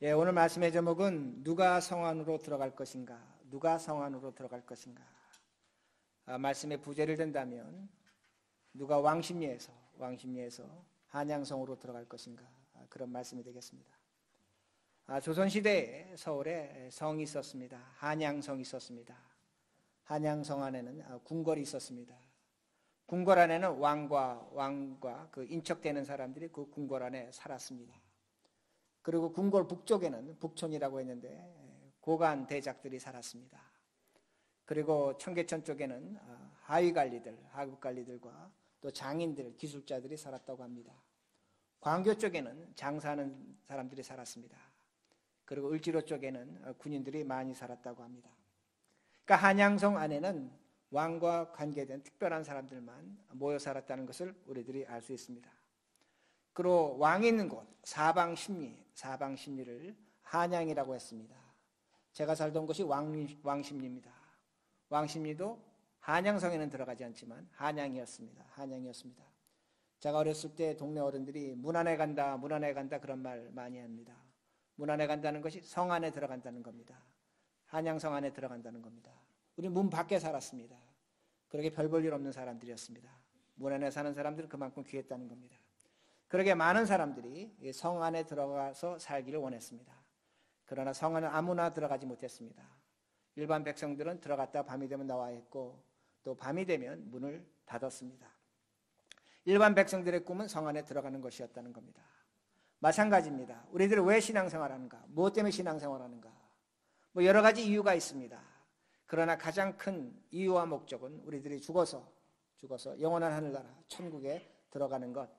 오늘 말씀의 제목은 누가 성 안으로 들어갈 것인가? 누가 성 안으로 들어갈 것인가? 말씀의 부제를 든다면 누가 왕십리에서 한양성으로 들어갈 것인가? 그런 말씀이 되겠습니다. 조선시대에 서울에 성이 있었습니다. 한양성이 있었습니다. 한양성 안에는 궁궐이 있었습니다. 궁궐 안에는 왕과 그 인척되는 사람들이 그 궁궐 안에 살았습니다. 그리고 궁궐 북쪽에는 북촌이라고 했는데 고관 대작들이 살았습니다. 그리고 청계천 쪽에는 하위관리들, 하급관리들과 또 장인들, 기술자들이 살았다고 합니다. 광교 쪽에는 장사하는 사람들이 살았습니다. 그리고 을지로 쪽에는 군인들이 많이 살았다고 합니다. 그러니까 한양성 안에는 왕과 관계된 특별한 사람들만 모여 살았다는 것을 우리들이 알 수 있습니다. 그리고 왕이 있는 곳 사방십리를 한양이라고 했습니다. 제가 살던 곳이 왕십리입니다. 왕십리도 한양성에는 들어가지 않지만 한양이었습니다. 제가 어렸을 때 동네 어른들이 문 안에 간다 그런 말 많이 합니다. 문 안에 간다는 것이 성 안에 들어간다는 겁니다. 한양성 안에 들어간다는 겁니다. 우리 문 밖에 살았습니다. 그렇게 별 볼 일 없는 사람들이었습니다. 문 안에 사는 사람들은 그만큼 귀했다는 겁니다. 그렇게 많은 사람들이 성 안에 들어가서 살기를 원했습니다. 그러나 성 안에 아무나 들어가지 못했습니다. 일반 백성들은 들어갔다 밤이 되면 나와야 했고 또 밤이 되면 문을 닫았습니다. 일반 백성들의 꿈은 성 안에 들어가는 것이었다는 겁니다. 마찬가지입니다. 우리들은 왜 신앙생활하는가? 무엇 때문에 신앙생활하는가? 여러 가지 이유가 있습니다. 그러나 가장 큰 이유와 목적은 우리들이 죽어서 영원한 하늘나라 천국에 들어가는 것,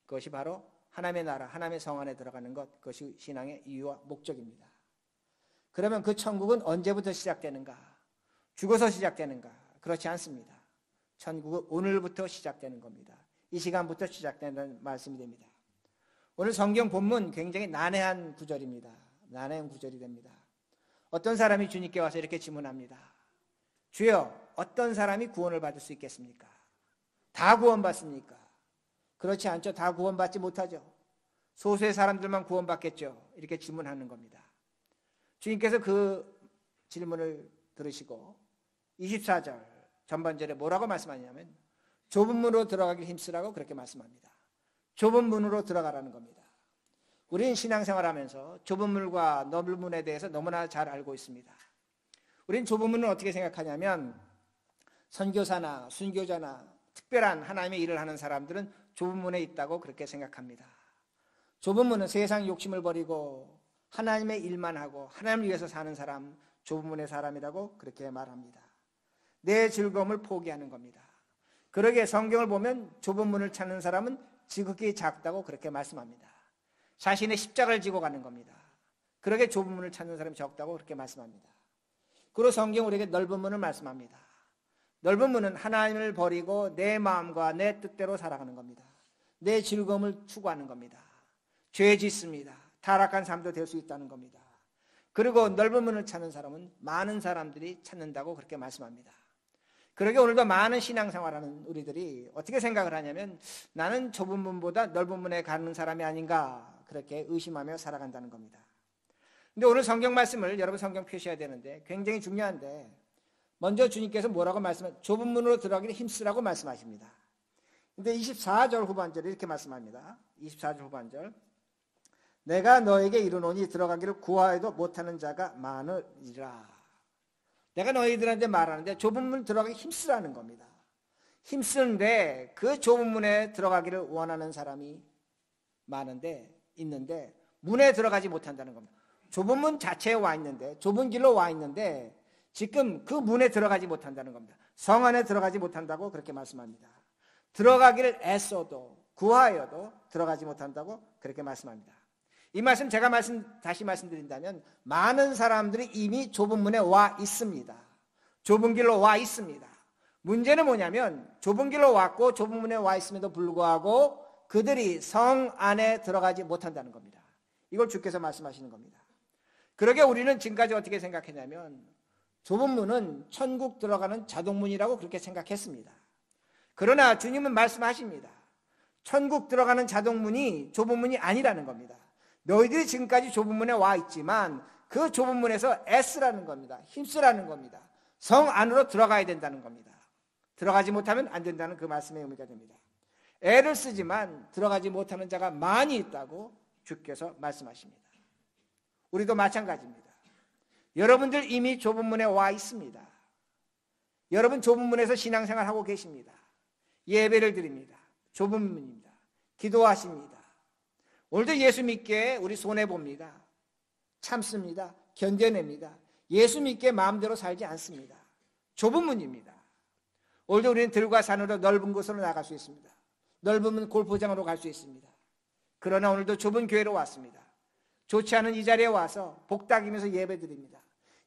그것이 바로 하나님의 나라, 하나님의 성 안에 들어가는 것, 그것이 신앙의 이유와 목적입니다. 그러면 그 천국은 언제부터 시작되는가? 죽어서 시작되는가? 그렇지 않습니다. 천국은 오늘부터 시작되는 겁니다. 이 시간부터 시작되는 말씀이 됩니다. 오늘 성경 본문 굉장히 난해한 구절입니다. 난해한 구절이 됩니다. 어떤 사람이 주님께 와서 이렇게 질문합니다. 주여, 어떤 사람이 구원을 받을 수 있겠습니까? 다 구원받습니까? 그렇지 않죠. 다 구원받지 못하죠. 소수의 사람들만 구원받겠죠. 이렇게 질문하는 겁니다. 주님께서 그 질문을 들으시고 24절 전반절에 뭐라고 말씀하냐면 좁은 문으로 들어가기 힘쓰라고 그렇게 말씀합니다. 좁은 문으로 들어가라는 겁니다. 우리는 신앙생활하면서 좁은 문과 넓은 문에 대해서 너무나 잘 알고 있습니다. 우리는 좁은 문을 어떻게 생각하냐면 선교사나 순교자나 특별한 하나님의 일을 하는 사람들은 좁은 문에 있다고 그렇게 생각합니다. 좁은 문은 세상 욕심을 버리고 하나님의 일만 하고 하나님을 위해서 사는 사람, 좁은 문의 사람이라고 그렇게 말합니다. 내 즐거움을 포기하는 겁니다. 그러기에 성경을 보면 좁은 문을 찾는 사람은 지극히 작다고 그렇게 말씀합니다. 자신의 십자가를 지고 가는 겁니다. 그러기에 좁은 문을 찾는 사람이 적다고 그렇게 말씀합니다. 그리고 성경 우리에게 넓은 문을 말씀합니다. 넓은 문은 하나님을 버리고 내 마음과 내 뜻대로 살아가는 겁니다. 내 즐거움을 추구하는 겁니다. 죄 짓습니다. 타락한 삶도 될 수 있다는 겁니다. 그리고 넓은 문을 찾는 사람은 많은 사람들이 찾는다고 그렇게 말씀합니다. 그러게 오늘도 많은 신앙생활하는 우리들이 어떻게 생각을 하냐면 나는 좁은 문보다 넓은 문에 가는 사람이 아닌가 그렇게 의심하며 살아간다는 겁니다. 근데 오늘 성경 말씀을 여러분 성경 표시해야 되는데 굉장히 중요한데 먼저 주님께서 뭐라고 말씀하세요? 좁은 문으로 들어가기를 힘쓰라고 말씀하십니다. 근데 24절 후반절에 이렇게 말씀합니다. 24절 후반절 내가 너에게 이르노니 들어가기를 구하여도 못하는 자가 많으리라. 내가 너희들한테 말하는데 좁은 문 들어가기 힘쓰라는 겁니다. 힘쓰는데 그 좁은 문에 들어가기를 원하는 사람이 있는데 문에 들어가지 못한다는 겁니다. 좁은 문 자체에 와 있는데 좁은 길로 와 있는데 지금 그 문에 들어가지 못한다는 겁니다. 성 안에 들어가지 못한다고 그렇게 말씀합니다. 들어가기를 애써도 구하여도 들어가지 못한다고 그렇게 말씀합니다. 이 말씀 제가 다시 말씀드린다면 많은 사람들이 이미 좁은 문에 와 있습니다. 좁은 길로 와 있습니다. 문제는 뭐냐면 좁은 길로 왔고 좁은 문에 와 있음에도 불구하고 그들이 성 안에 들어가지 못한다는 겁니다. 이걸 주께서 말씀하시는 겁니다. 그러게 우리는 지금까지 어떻게 생각했냐면 좁은 문은 천국 들어가는 자동문이라고 그렇게 생각했습니다. 그러나 주님은 말씀하십니다. 천국 들어가는 자동문이 좁은 문이 아니라는 겁니다. 너희들이 지금까지 좁은 문에 와 있지만 그 좁은 문에서 애쓰라는 겁니다. 힘쓰라는 겁니다. 성 안으로 들어가야 된다는 겁니다. 들어가지 못하면 안 된다는 그 말씀의 의미가 됩니다. 애를 쓰지만 들어가지 못하는 자가 많이 있다고 주께서 말씀하십니다. 우리도 마찬가지입니다. 여러분들 이미 좁은 문에 와 있습니다. 여러분 좁은 문에서 신앙생활 하고 계십니다. 예배를 드립니다. 좁은 문입니다. 기도하십니다. 오늘도 예수 믿게 우리 손해봅니다. 참습니다. 견뎌냅니다. 예수 믿게 마음대로 살지 않습니다. 좁은 문입니다. 오늘도 우리는 들과 산으로 넓은 곳으로 나갈 수 있습니다. 넓은 문 골프장으로 갈 수 있습니다. 그러나 오늘도 좁은 교회로 왔습니다. 좋지 않은 이 자리에 와서 복닥이면서 예배드립니다.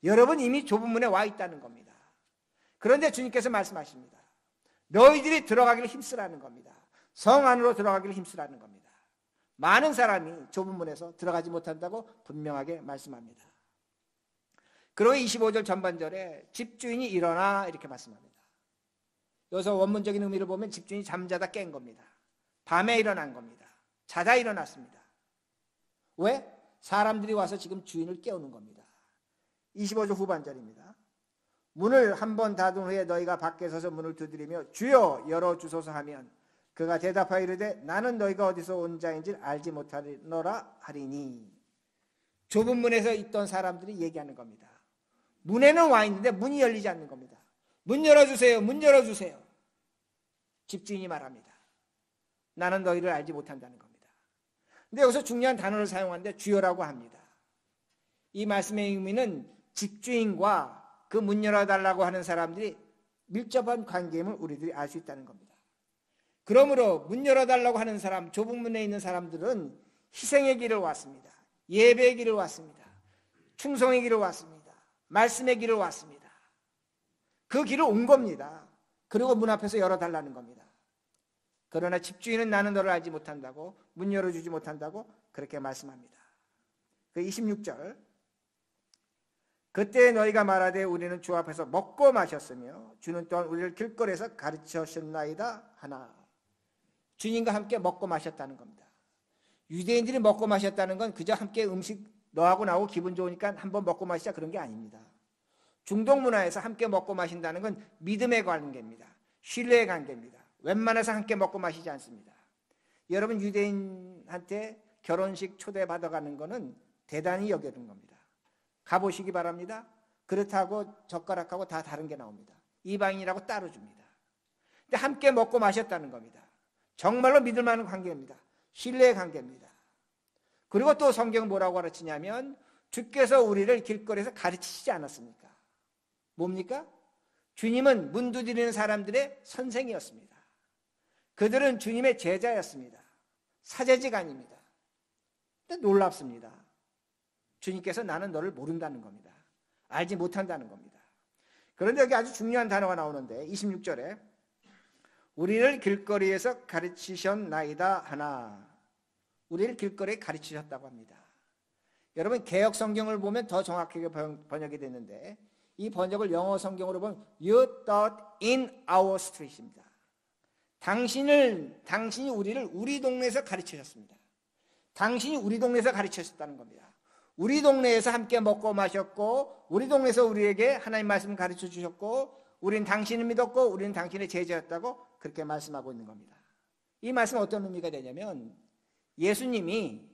여러분 이미 좁은 문에 와 있다는 겁니다. 그런데 주님께서 말씀하십니다. 너희들이 들어가기를 힘쓰라는 겁니다. 성 안으로 들어가기를 힘쓰라는 겁니다. 많은 사람이 좁은 문에서 들어가지 못한다고 분명하게 말씀합니다. 그리고 25절 전반절에 집주인이 일어나 이렇게 말씀합니다. 여기서 원문적인 의미를 보면 집주인이 잠자다 깬 겁니다. 밤에 일어난 겁니다. 자다 일어났습니다. 왜? 사람들이 와서 지금 주인을 깨우는 겁니다. 25절 후반절입니다. 문을 한 번 닫은 후에 너희가 밖에 서서 문을 두드리며 주여 열어주소서 하면 그가 대답하여 이르되 나는 너희가 어디서 온 자인지 알지 못하노라 하리니. 좁은 문에서 있던 사람들이 얘기하는 겁니다. 문에는 와 있는데 문이 열리지 않는 겁니다. 문 열어주세요. 문 열어주세요. 집주인이 말합니다. 나는 너희를 알지 못한다는 겁니다. 근데 여기서 중요한 단어를 사용하는데 주여라고 합니다. 이 말씀의 의미는 집주인과 그 문 열어달라고 하는 사람들이 밀접한 관계임을 우리들이 알 수 있다는 겁니다. 그러므로 문 열어달라고 하는 사람, 좁은 문에 있는 사람들은 희생의 길을 왔습니다. 예배의 길을 왔습니다. 충성의 길을 왔습니다. 말씀의 길을 왔습니다. 그 길을 온 겁니다. 그리고 문 앞에서 열어달라는 겁니다. 그러나 집주인은 나는 너를 알지 못한다고, 문 열어주지 못한다고 그렇게 말씀합니다. 그 26절 그때 너희가 말하되 우리는 주 앞에서 먹고 마셨으며 주는 또한 우리를 길거리에서 가르치셨나이다 하나. 주님과 함께 먹고 마셨다는 겁니다. 유대인들이 먹고 마셨다는 건 그저 함께 음식 너하고 나하고 기분 좋으니까 한번 먹고 마시자 그런 게 아닙니다. 중동 문화에서 함께 먹고 마신다는 건 믿음의 관계입니다. 신뢰의 관계입니다. 웬만해서 함께 먹고 마시지 않습니다. 여러분 유대인한테 결혼식 초대받아가는 거는 대단히 여겨진 겁니다. 가보시기 바랍니다. 그렇다고 젓가락하고 다 다른 게 나옵니다. 이방인이라고 따로 줍니다. 근데 함께 먹고 마셨다는 겁니다. 정말로 믿을 만한 관계입니다. 신뢰의 관계입니다. 그리고 또 성경은 뭐라고 가르치냐면 주께서 우리를 길거리에서 가르치시지 않았습니까? 뭡니까? 주님은 문 두드리는 사람들의 선생이었습니다. 그들은 주님의 제자였습니다. 사제지간입니다. 근데 놀랍습니다. 주님께서 나는 너를 모른다는 겁니다. 알지 못한다는 겁니다. 그런데 여기 아주 중요한 단어가 나오는데 26절에 우리를 길거리에서 가르치셨나이다 하나. 우리를 길거리에 가르치셨다고 합니다. 여러분 개역 성경을 보면 더 정확하게 번역이 됐는데 이 번역을 영어 성경으로 보면 You taught in our street입니다. 당신이 우리를 우리 동네에서 가르치셨습니다. 당신이 우리 동네에서 가르치셨다는 겁니다. 우리 동네에서 함께 먹고 마셨고 우리 동네에서 우리에게 하나님 말씀을 가르쳐 주셨고 우리는 당신을 믿었고 우리는 당신의 제자였다고 그렇게 말씀하고 있는 겁니다. 이 말씀은 어떤 의미가 되냐면 예수님이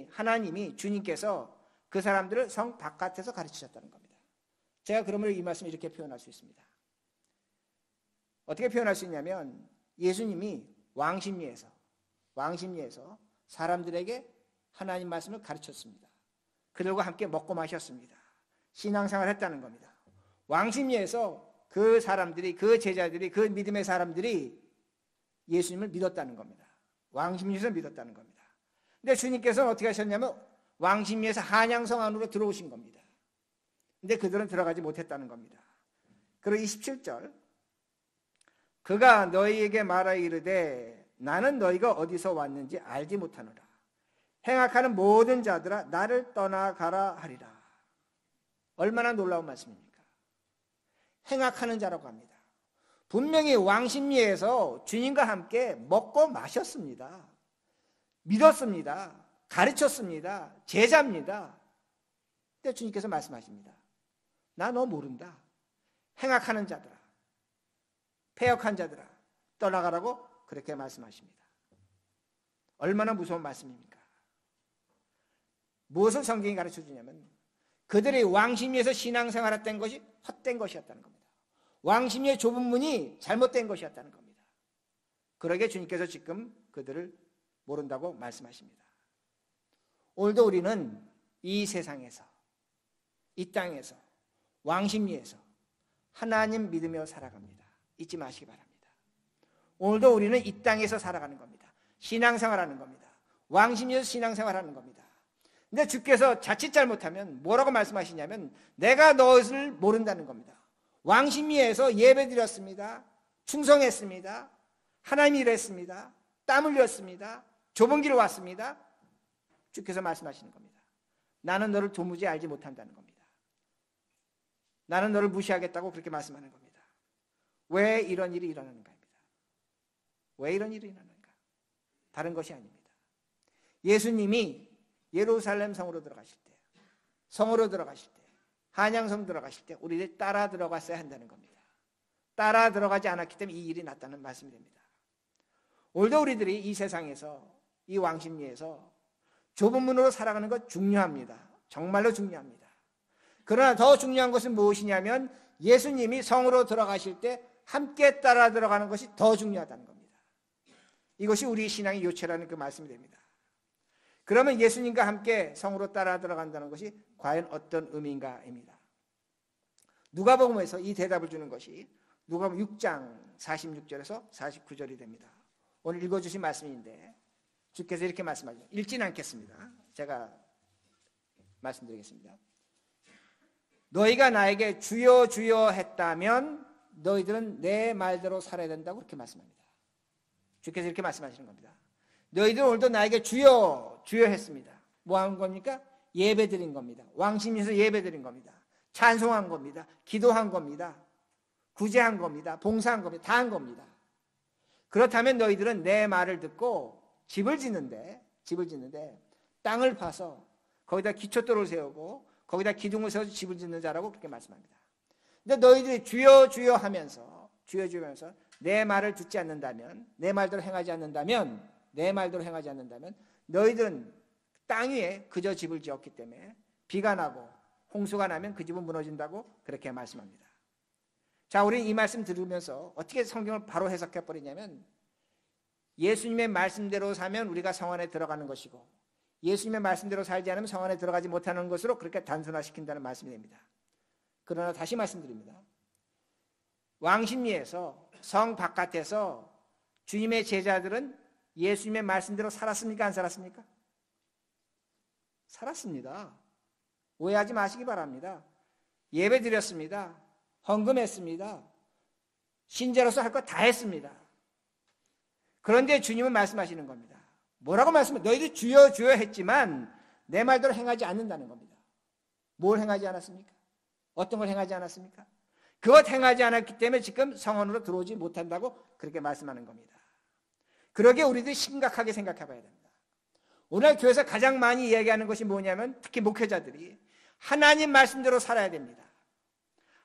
하나님이 주님께서 그 사람들을 성 바깥에서 가르치셨다는 겁니다. 제가 그러면 이 말씀을 이렇게 표현할 수 있습니다. 어떻게 표현할 수 있냐면 예수님이 왕십리에서 사람들에게 하나님 말씀을 가르쳤습니다. 그들과 함께 먹고 마셨습니다. 신앙생활을 했다는 겁니다. 왕십리에서 그 사람들이, 그 제자들이, 그 믿음의 사람들이 예수님을 믿었다는 겁니다. 왕십리에서 믿었다는 겁니다. 근데 주님께서는 어떻게 하셨냐면 왕십리에서 한양성 안으로 들어오신 겁니다. 근데 그들은 들어가지 못했다는 겁니다. 그리고 27절 그가 너희에게 말하 이르되 나는 너희가 어디서 왔는지 알지 못하노라. 행악하는 모든 자들아 나를 떠나가라 하리라. 얼마나 놀라운 말씀입니까? 행악하는 자라고 합니다. 분명히 왕십리에서 주님과 함께 먹고 마셨습니다. 믿었습니다. 가르쳤습니다. 제자입니다. 근데 주님께서 말씀하십니다. 나 너 모른다. 행악하는 자들아, 패역한 자들아, 떠나가라고 그렇게 말씀하십니다. 얼마나 무서운 말씀입니까? 무엇을 성경이 가르쳐 주냐면 그들의 왕심리에서 신앙생활했던 것이 헛된 것이었다는 겁니다. 왕심리의 좁은 문이 잘못된 것이었다는 겁니다. 그러게 주님께서 지금 그들을 모른다고 말씀하십니다. 오늘도 우리는 이 세상에서, 이 땅에서, 왕심리에서 하나님 믿으며 살아갑니다. 잊지 마시기 바랍니다. 오늘도 우리는 이 땅에서 살아가는 겁니다. 신앙생활하는 겁니다. 왕심리에서 신앙생활하는 겁니다. 근데 주께서 자칫 잘못하면 뭐라고 말씀하시냐면 내가 너를 모른다는 겁니다. 왕심리에서 예배드렸습니다. 충성했습니다. 하나님 일했습니다. 땀 흘렸습니다. 좁은 길을 왔습니다. 주께서 말씀하시는 겁니다. 나는 너를 도무지 알지 못한다는 겁니다. 나는 너를 무시하겠다고 그렇게 말씀하는 겁니다. 왜 이런 일이 일어나는가 합니다. 왜 이런 일이 일어나는가? 다른 것이 아닙니다. 예수님이 예루살렘 성으로 들어가실 때, 성으로 들어가실 때, 한양성 들어가실 때 우리를 따라 들어갔어야 한다는 겁니다. 따라 들어가지 않았기 때문에 이 일이 났다는 말씀이 됩니다. 오늘도 우리들이 이 세상에서, 이 왕심리에서 좁은 문으로 살아가는 것 중요합니다. 정말로 중요합니다. 그러나 더 중요한 것은 무엇이냐면 예수님이 성으로 들어가실 때 함께 따라 들어가는 것이 더 중요하다는 겁니다. 이것이 우리 신앙의 요체라는 그 말씀이 됩니다. 그러면 예수님과 함께 성으로 따라 들어간다는 것이 과연 어떤 의미인가입니다. 누가복음에서 이 대답을 주는 것이 누가복음 6장 46절에서 49절이 됩니다. 오늘 읽어주신 말씀인데 주께서 이렇게 말씀하십니다. 읽지는 않겠습니다. 제가 말씀드리겠습니다. 너희가 나에게 주여 주여 했다면 너희들은 내 말대로 살아야 된다고 그렇게 말씀합니다. 주께서 이렇게 말씀하시는 겁니다. 너희들 오늘도 나에게 주여 주여 했습니다. 뭐 한 겁니까? 예배 드린 겁니다. 왕심에서 예배 드린 겁니다. 찬송한 겁니다. 기도한 겁니다. 구제한 겁니다. 봉사한 겁니다. 다 한 겁니다. 그렇다면 너희들은 내 말을 듣고 집을 짓는데 땅을 파서 거기다 기초돌을 세우고 거기다 기둥을 세워서 집을 짓는 자라고 그렇게 말씀합니다. 근데 너희들이 주여 주여 하면서 내 말을 듣지 않는다면, 내 말대로 행하지 않는다면 너희들은 땅 위에 그저 집을 지었기 때문에 비가 나고 홍수가 나면 그 집은 무너진다고 그렇게 말씀합니다. 자, 우리 이 말씀 들으면서 어떻게 성경을 바로 해석해 버리냐면 예수님의 말씀대로 사면 우리가 성 안에 들어가는 것이고 예수님의 말씀대로 살지 않으면 성 안에 들어가지 못하는 것으로 그렇게 단순화시킨다는 말씀이 됩니다. 그러나 다시 말씀드립니다. 왕심리에서 성 바깥에서 주님의 제자들은 예수님의 말씀대로 살았습니까? 안 살았습니까? 살았습니다. 오해하지 마시기 바랍니다. 예배 드렸습니다. 헌금했습니다. 신자로서 할 것 다 했습니다. 그런데 주님은 말씀하시는 겁니다. 뭐라고 말씀해? 너희들 주여 주여 했지만 내 말대로 행하지 않는다는 겁니다. 뭘 행하지 않았습니까? 어떤 걸 행하지 않았습니까? 그것 행하지 않았기 때문에 지금 성원으로 들어오지 못한다고 그렇게 말씀하는 겁니다. 그러게 우리들이 심각하게 생각해 봐야 됩니다. 오늘 교회에서 가장 많이 이야기하는 것이 뭐냐면 특히 목회자들이 하나님 말씀대로 살아야 됩니다.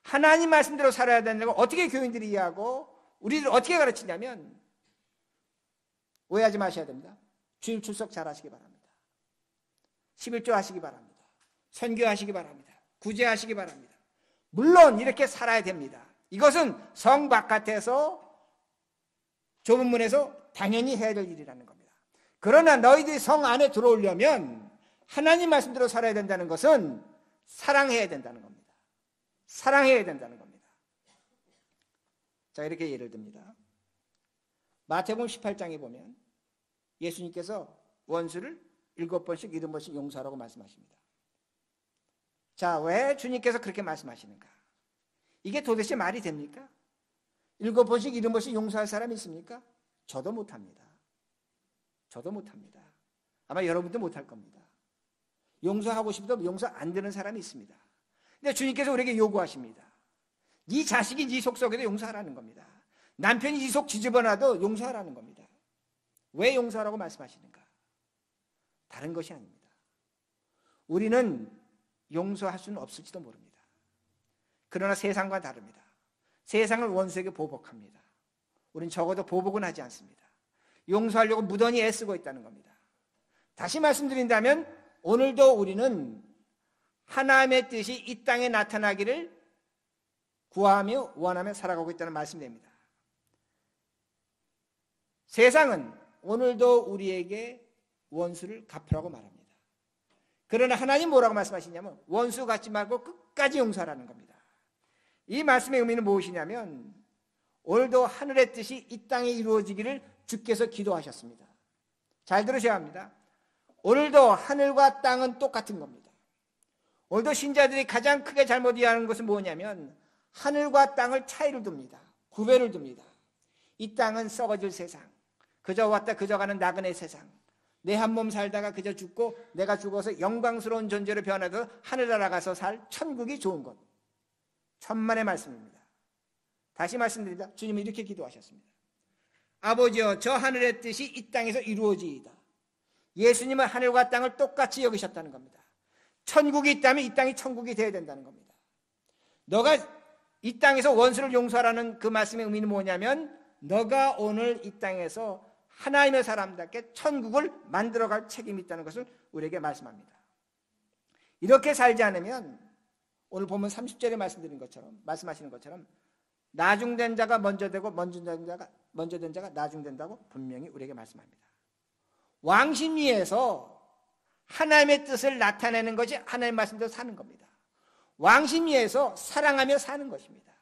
하나님 말씀대로 살아야 된다고 어떻게 교인들이 이해하고 우리들 어떻게 가르치냐면 오해하지 마셔야 됩니다. 주일 출석 잘 하시기 바랍니다. 11조 하시기 바랍니다. 선교하시기 바랍니다. 구제하시기 바랍니다. 물론 이렇게 살아야 됩니다. 이것은 성 바깥에서 좁은 문에서 당연히 해야 될 일이라는 겁니다. 그러나 너희들이 성 안에 들어오려면 하나님 말씀대로 살아야 된다는 것은 사랑해야 된다는 겁니다. 사랑해야 된다는 겁니다. 자, 이렇게 예를 듭니다. 마태복음 18장에 보면 예수님께서 원수를 7번씩 7번씩 용서하라고 말씀하십니다. 자, 왜 주님께서 그렇게 말씀하시는가? 이게 도대체 말이 됩니까? 7번씩 7번씩 용서할 사람이 있습니까? 저도 못합니다. 저도 못합니다. 아마 여러분도 못할 겁니다. 용서하고 싶어도 용서 안 되는 사람이 있습니다. 근데 주님께서 우리에게 요구하십니다. 네 자식이 네 속속에도 용서하라는 겁니다. 남편이 네 속 뒤집어놔도 용서하라는 겁니다. 왜 용서하라고 말씀하시는가? 다른 것이 아닙니다. 우리는 용서할 수는 없을지도 모릅니다. 그러나 세상과 다릅니다. 세상은 원수에게 보복합니다. 우리는 적어도 보복은 하지 않습니다. 용서하려고 무던히 애쓰고 있다는 겁니다. 다시 말씀드린다면 오늘도 우리는 하나님의 뜻이 이 땅에 나타나기를 구하며 원하며 살아가고 있다는 말씀입니다. 세상은 오늘도 우리에게 원수를 갚으라고 말합니다. 그러나 하나님 뭐라고 말씀하시냐면 원수 갚지 말고 끝까지 용서하라는 겁니다. 이 말씀의 의미는 무엇이냐면 오늘도 하늘의 뜻이 이 땅에 이루어지기를 주께서 기도하셨습니다. 잘 들으셔야 합니다. 오늘도 하늘과 땅은 똑같은 겁니다. 오늘도 신자들이 가장 크게 잘못 이해하는 것은 뭐냐면 하늘과 땅을 차이를 둡니다. 구별을 둡니다. 이 땅은 썩어질 세상, 그저 왔다 그저 가는 나그네 세상, 내 한 몸 살다가 그저 죽고 내가 죽어서 영광스러운 존재로 변하듯 하늘 날아가서 살 천국이 좋은 것, 천만의 말씀입니다. 다시 말씀드립니다. 주님은 이렇게 기도하셨습니다. 아버지여, 저 하늘의 뜻이 이 땅에서 이루어지이다. 예수님은 하늘과 땅을 똑같이 여기셨다는 겁니다. 천국이 있다면 이 땅이 천국이 되어야 된다는 겁니다. 너가 이 땅에서 원수를 용서하라는 그 말씀의 의미는 뭐냐면 너가 오늘 이 땅에서 하나님의 사람답게 천국을 만들어갈 책임이 있다는 것을 우리에게 말씀합니다. 이렇게 살지 않으면 오늘 보면 30절에 말씀하시는 것처럼 나중된 자가 먼저 되고 먼저 된 자가 나중된다고 분명히 우리에게 말씀합니다. 왕심위에서 하나님의 뜻을 나타내는 것이 하나님의 말씀대로 사는 겁니다. 왕심위에서 사랑하며 사는 것입니다.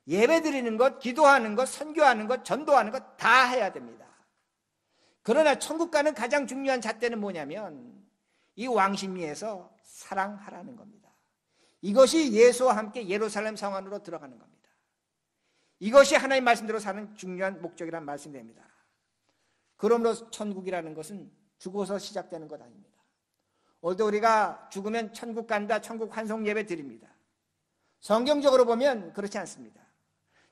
예배 드리는 것, 기도하는 것, 선교하는 것, 전도하는 것 다 해야 됩니다. 그러나 천국 가는 가장 중요한 잣대는 뭐냐면 이 왕심위에서 사랑하라는 겁니다. 이것이 예수와 함께 예루살렘 성 안으로 들어가는 겁니다. 이것이 하나님 말씀대로 사는 중요한 목적이라는 말씀이 됩니다. 그러므로 천국이라는 것은 죽어서 시작되는 것 아닙니다. 오늘도 우리가 죽으면 천국 간다, 천국 환송 예배 드립니다. 성경적으로 보면 그렇지 않습니다.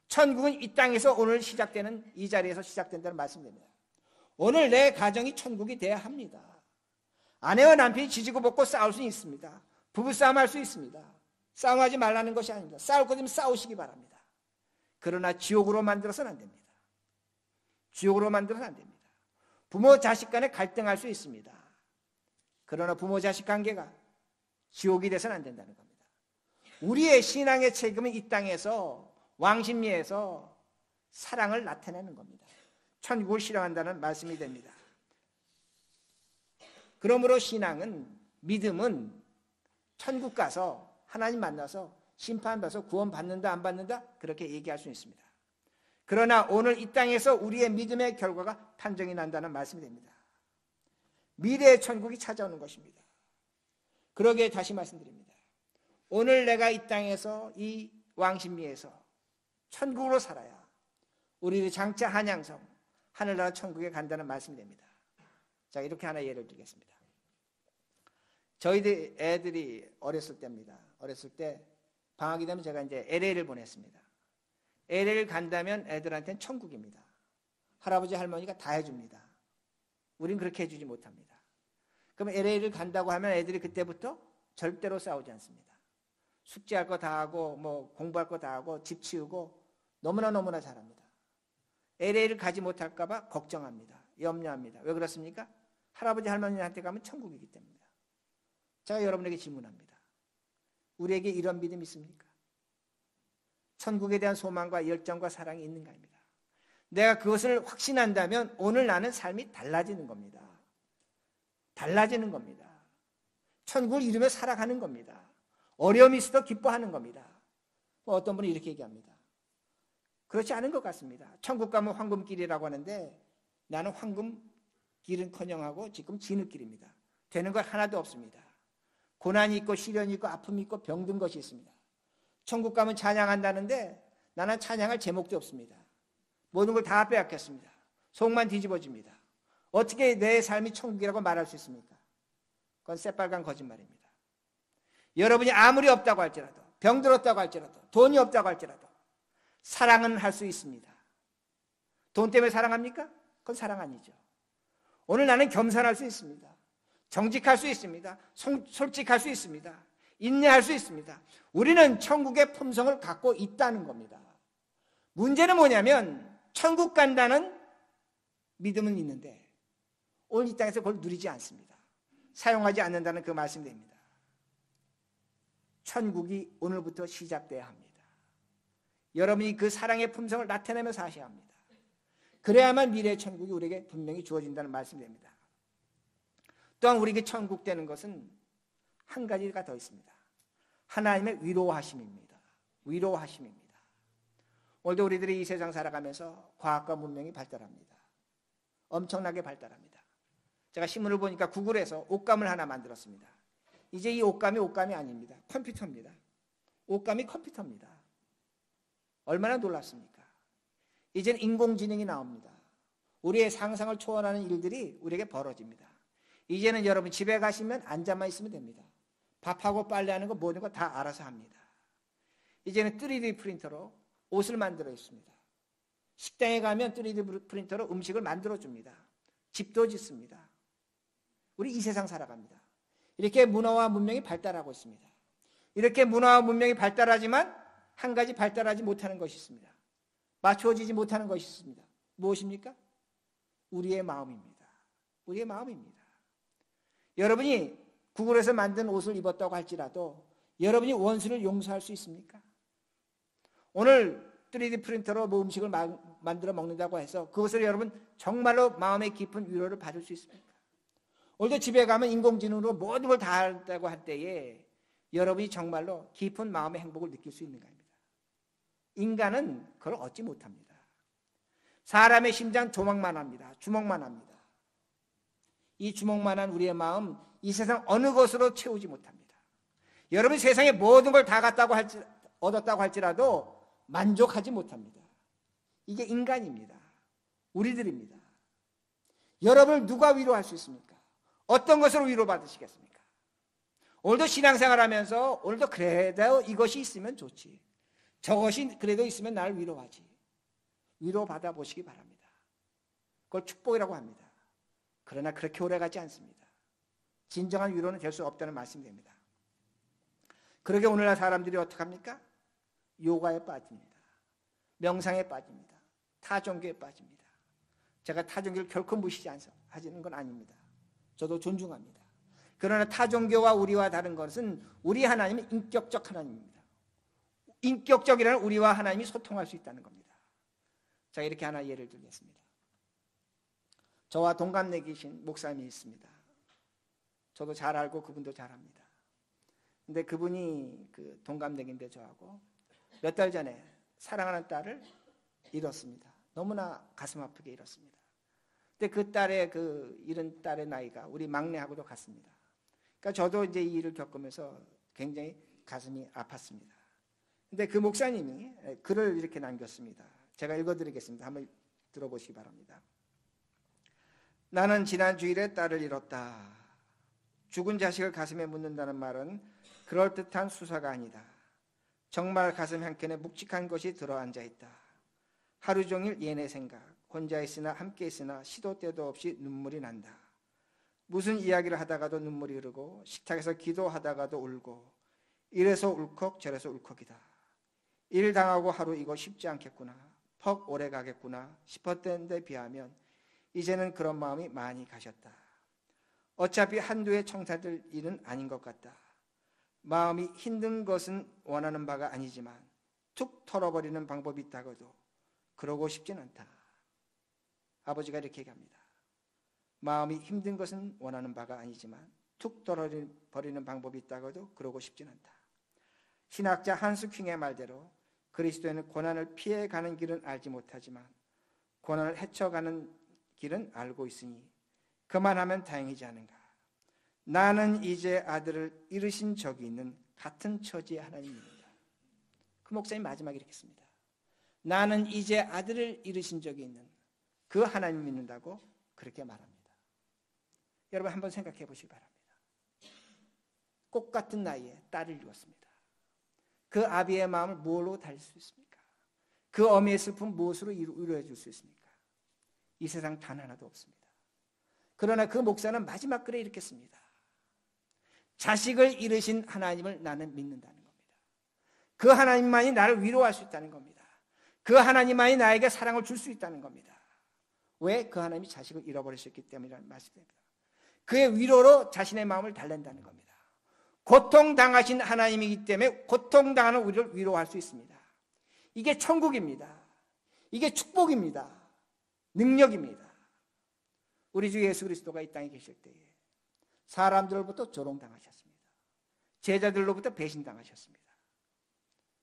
천국은 이 땅에서 오늘 시작되는 이 자리에서 시작된다는 말씀입니다. 오늘 내 가정이 천국이 돼야 합니다. 아내와 남편이 지지고 볶고 싸울 수 있습니다. 부부싸움 할 수 있습니다. 싸움하지 말라는 것이 아닙니다. 싸울 거면 싸우시기 바랍니다. 그러나 지옥으로 만들어서는 안 됩니다. 지옥으로 만들어서는 안 됩니다. 부모 자식 간에 갈등할 수 있습니다. 그러나 부모 자식 관계가 지옥이 돼서는 안 된다는 겁니다. 우리의 신앙의 책임은 이 땅에서 왕심리에서 사랑을 나타내는 겁니다. 천국을 실현한다는 말씀이 됩니다. 그러므로 신앙은, 믿음은 천국 가서 하나님 만나서 심판받아서 구원받는다 안 받는다 그렇게 얘기할 수 있습니다. 그러나 오늘 이 땅에서 우리의 믿음의 결과가 판정이 난다는 말씀이 됩니다. 미래의 천국이 찾아오는 것입니다. 그러기에 다시 말씀드립니다. 오늘 내가 이 땅에서 이 왕신미에서 천국으로 살아야 우리의 장차 한양성 하늘나라 천국에 간다는 말씀이 됩니다. 자, 이렇게 하나 예를 들겠습니다. 저희들 애들이 어렸을 때입니다. 어렸을 때 방학이 되면 제가 이제 LA를 보냈습니다. LA를 간다면 애들한테는 천국입니다. 할아버지 할머니가 다 해줍니다. 우린 그렇게 해주지 못합니다. 그럼 LA를 간다고 하면 애들이 그때부터 절대로 싸우지 않습니다. 숙제할 거 다 하고 뭐 공부할 거 다 하고 집 치우고 너무나 잘합니다. LA를 가지 못할까 봐 걱정합니다. 염려합니다. 왜 그렇습니까? 할아버지 할머니한테 가면 천국이기 때문입니다. 제가 여러분에게 질문합니다. 우리에게 이런 믿음 있습니까? 천국에 대한 소망과 열정과 사랑이 있는가입니다. 내가 그것을 확신한다면 오늘 나는 삶이 달라지는 겁니다. 달라지는 겁니다. 천국을 이루며 살아가는 겁니다. 어려움이 있어도 기뻐하는 겁니다. 어떤 분은 이렇게 얘기합니다. 그렇지 않은 것 같습니다. 천국 가면 황금길이라고 하는데 나는 황금길은커녕하고 지금 진흙길입니다. 되는 것 하나도 없습니다. 고난이 있고 시련이 있고 아픔이 있고 병든 것이 있습니다. 천국 가면 찬양한다는데 나는 찬양할 제목도 없습니다. 모든 걸 다 빼앗겼습니다. 속만 뒤집어집니다. 어떻게 내 삶이 천국이라고 말할 수 있습니까? 그건 새빨간 거짓말입니다. 여러분이 아무리 없다고 할지라도, 병들었다고 할지라도, 돈이 없다고 할지라도 사랑은 할 수 있습니다. 돈 때문에 사랑합니까? 그건 사랑 아니죠. 오늘 나는 겸손할 수 있습니다. 정직할 수 있습니다. 솔직할 수 있습니다. 인내할 수 있습니다. 우리는 천국의 품성을 갖고 있다는 겁니다. 문제는 뭐냐면 천국 간다는 믿음은 있는데 오늘 이 땅에서 그걸 누리지 않습니다. 사용하지 않는다는 그 말씀입니다. 천국이 오늘부터 시작돼야 합니다. 여러분이 그 사랑의 품성을 나타내며 사셔야 합니다. 그래야만 미래의 천국이 우리에게 분명히 주어진다는 말씀입니다. 또한 우리에게 천국 되는 것은 한 가지가 더 있습니다. 하나님의 위로하심입니다. 위로하심입니다. 오늘도 우리들이 이 세상 살아가면서 과학과 문명이 발달합니다. 엄청나게 발달합니다. 제가 신문을 보니까 구글에서 옷감을 하나 만들었습니다. 이제 이 옷감이 아닙니다. 컴퓨터입니다. 옷감이 컴퓨터입니다. 얼마나 놀랍습니까? 이제는 인공지능이 나옵니다. 우리의 상상을 초월하는 일들이 우리에게 벌어집니다. 이제는 여러분 집에 가시면 앉아만 있으면 됩니다. 밥하고 빨래하는 거 모든 거 다 알아서 합니다. 이제는 3D 프린터로 옷을 만들어 있습니다. 식당에 가면 3D 프린터로 음식을 만들어 줍니다. 집도 짓습니다. 우리 이 세상 살아갑니다. 이렇게 문화와 문명이 발달하고 있습니다. 이렇게 문화와 문명이 발달하지만 한 가지 발달하지 못하는 것이 있습니다. 맞추어지지 못하는 것이 있습니다. 무엇입니까? 우리의 마음입니다. 우리의 마음입니다. 여러분이 구글에서 만든 옷을 입었다고 할지라도 여러분이 원수를 용서할 수 있습니까? 오늘 3D 프린터로 뭐 음식을 만들어 먹는다고 해서 그것을 여러분 정말로 마음의 깊은 위로를 받을 수 있습니까? 오늘도 집에 가면 인공지능으로 모든 걸 다 한다고 할 때에 여러분이 정말로 깊은 마음의 행복을 느낄 수 있는가 합니다. 인간은 그걸 얻지 못합니다. 사람의 심장 조망만 합니다. 주먹만 합니다. 이 주먹만한 우리의 마음 이 세상 어느 것으로 채우지 못합니다. 여러분 세상에 모든 걸 다 얻었다고 할지라도 만족하지 못합니다. 이게 인간입니다. 우리들입니다. 여러분을 누가 위로할 수 있습니까? 어떤 것으로 위로받으시겠습니까? 오늘도 신앙생활 하면서 오늘도 그래도 이것이 있으면 좋지. 저것이 그래도 있으면 나를 위로하지. 위로받아 보시기 바랍니다. 그걸 축복이라고 합니다. 그러나 그렇게 오래가지 않습니다. 진정한 위로는 될 수 없다는 말씀입니다. 그러게 오늘날 사람들이 어떻게 합니까? 요가에 빠집니다. 명상에 빠집니다. 타종교에 빠집니다. 제가 타종교를 결코 무시하지는 건 아닙니다. 저도 존중합니다. 그러나 타종교와 우리와 다른 것은 우리 하나님은 인격적 하나님입니다. 인격적이라는 우리와 하나님이 소통할 수 있다는 겁니다. 자, 이렇게 하나 예를 들겠습니다. 저와 동갑내기신 목사님이 있습니다. 저도 잘 알고 그분도 잘 압니다. 근데 그분이 그 동갑내기인데 저하고 몇 달 전에 사랑하는 딸을 잃었습니다. 너무나 가슴 아프게 잃었습니다. 근데 그 딸의 잃은 딸의 나이가 우리 막내하고도 같습니다. 그러니까 저도 이제 이 일을 겪으면서 굉장히 가슴이 아팠습니다. 근데 그 목사님이 글을 이렇게 남겼습니다. 제가 읽어드리겠습니다. 한번 들어보시기 바랍니다. 나는 지난 주일에 딸을 잃었다. 죽은 자식을 가슴에 묻는다는 말은 그럴듯한 수사가 아니다. 정말 가슴 한켠에 묵직한 것이 들어앉아 있다. 하루 종일 얘네 생각, 혼자 있으나 함께 있으나 시도 때도 없이 눈물이 난다. 무슨 이야기를 하다가도 눈물이 흐르고 식탁에서 기도하다가도 울고 이래서 울컥 저래서 울컥이다. 일 당하고 하루 이거 쉽지 않겠구나. 퍽 오래 가겠구나 싶었던 데 비하면 이제는 그런 마음이 많이 가셨다. 어차피 한두 해 청사될 일은 아닌 것 같다. 마음이 힘든 것은 원하는 바가 아니지만 툭 털어버리는 방법이 있다고도 그러고 싶진 않다. 아버지가 이렇게 얘기합니다. 마음이 힘든 것은 원하는 바가 아니지만 툭 털어버리는 방법이 있다고도 그러고 싶진 않다. 신학자 한스 킹의 말대로 그리스도인은 고난을 피해가는 길은 알지 못하지만 고난을 헤쳐가는 길은 알고 있으니 그만하면 다행이지 않은가. 나는 이제 아들을 잃으신 적이 있는 같은 처지의 하나님입니다. 그 목사님 마지막에 이렇게 씁니다. 나는 이제 아들을 잃으신 적이 있는 그 하나님 믿는다고 그렇게 말합니다. 여러분 한번 생각해 보시기 바랍니다. 꽃 같은 나이에 딸을 잃었습니다. 그 아비의 마음을 무엇으로 달릴 수 있습니까? 그 어미의 슬픔 무엇으로 위로해 줄 수 있습니까? 이 세상 단 하나도 없습니다. 그러나 그 목사는 마지막 글에 이렇게 씁니다. 자식을 잃으신 하나님을 나는 믿는다는 겁니다. 그 하나님만이 나를 위로할 수 있다는 겁니다. 그 하나님만이 나에게 사랑을 줄 수 있다는 겁니다. 왜? 그 하나님이 자식을 잃어버리셨기 때문이라는 말씀입니다. 그의 위로로 자신의 마음을 달랜다는 겁니다. 고통당하신 하나님이기 때문에 고통당하는 우리를 위로할 수 있습니다. 이게 천국입니다. 이게 축복입니다. 능력입니다. 우리 주 예수 그리스도가 이 땅에 계실 때에 사람들로부터 조롱당하셨습니다. 제자들로부터 배신당하셨습니다.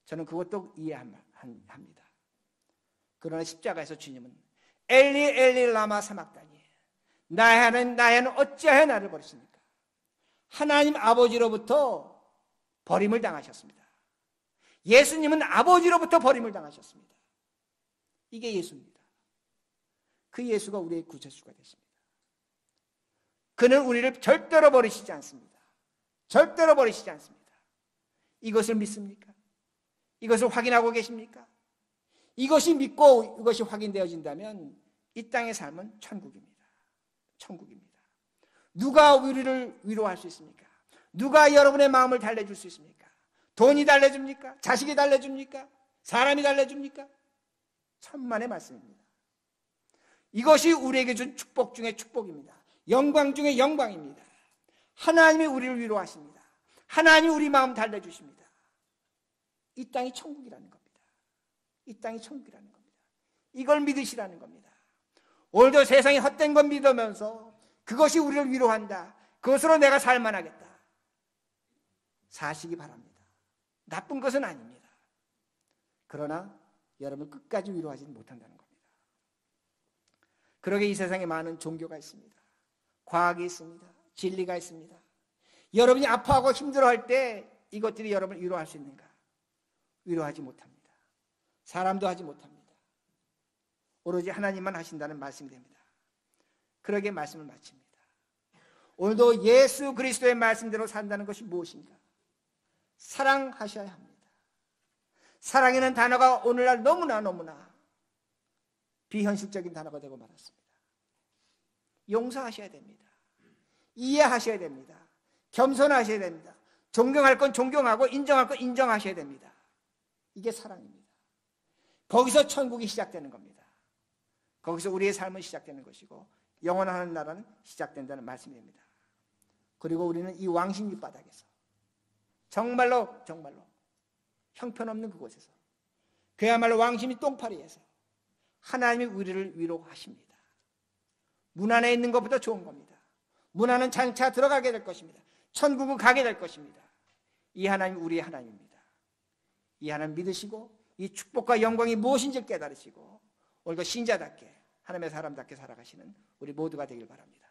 저는 그것도 이해합니다. 그러나 십자가에서 주님은 엘리 엘리 라마 사막다니 나의 하나님 나의 하나님 어찌하여 나를 버리십니까? 하나님 아버지로부터 버림을 당하셨습니다. 예수님은 아버지로부터 버림을 당하셨습니다. 이게 예수입니다. 그 예수가 우리의 구세주가 되십니다. 그는 우리를 절대로 버리시지 않습니다. 절대로 버리시지 않습니다. 이것을 믿습니까? 이것을 확인하고 계십니까? 이것이 믿고 이것이 확인되어진다면 이 땅의 삶은 천국입니다. 천국입니다. 누가 우리를 위로할 수 있습니까? 누가 여러분의 마음을 달래줄 수 있습니까? 돈이 달래줍니까? 자식이 달래줍니까? 사람이 달래줍니까? 천만의 말씀입니다. 이것이 우리에게 준 축복 중에 축복입니다. 영광 중에 영광입니다. 하나님이 우리를 위로하십니다. 하나님이 우리 마음 달래주십니다. 이 땅이 천국이라는 겁니다. 이 땅이 천국이라는 겁니다. 이걸 믿으시라는 겁니다. 오늘도 세상이 헛된 건 믿으면서 그것이 우리를 위로한다. 그것으로 내가 살만하겠다. 사시기 바랍니다. 나쁜 것은 아닙니다. 그러나 여러분 끝까지 위로하지는 못한다는 겁니다. 그러게 이 세상에 많은 종교가 있습니다. 과학이 있습니다. 진리가 있습니다. 여러분이 아파하고 힘들어할 때 이것들이 여러분을 위로할 수 있는가? 위로하지 못합니다. 사람도 하지 못합니다. 오로지 하나님만 하신다는 말씀이 됩니다. 그러게 말씀을 마칩니다. 오늘도 예수 그리스도의 말씀대로 산다는 것이 무엇인가? 사랑하셔야 합니다. 사랑이라는 단어가 오늘날 너무나 비현실적인 단어가 되고 말았습니다. 용서하셔야 됩니다. 이해하셔야 됩니다. 겸손하셔야 됩니다. 존경할 건 존경하고 인정할 건 인정하셔야 됩니다. 이게 사랑입니다. 거기서 천국이 시작되는 겁니다. 거기서 우리의 삶은 시작되는 것이고 영원한 나라는 시작된다는 말씀입니다. 그리고 우리는 이 왕신 밑바닥에서 정말로 형편없는 그곳에서 그야말로 왕심이 똥파리에서 하나님이 우리를 위로하십니다. 문 안에 있는 것보다 좋은 겁니다. 문 안은 장차 들어가게 될 것입니다. 천국은 가게 될 것입니다. 이 하나님이 우리의 하나님입니다. 이 하나님 믿으시고 이 축복과 영광이 무엇인지 깨달으시고 오늘도 신자답게 하나님의 사람답게 살아가시는 우리 모두가 되길 바랍니다.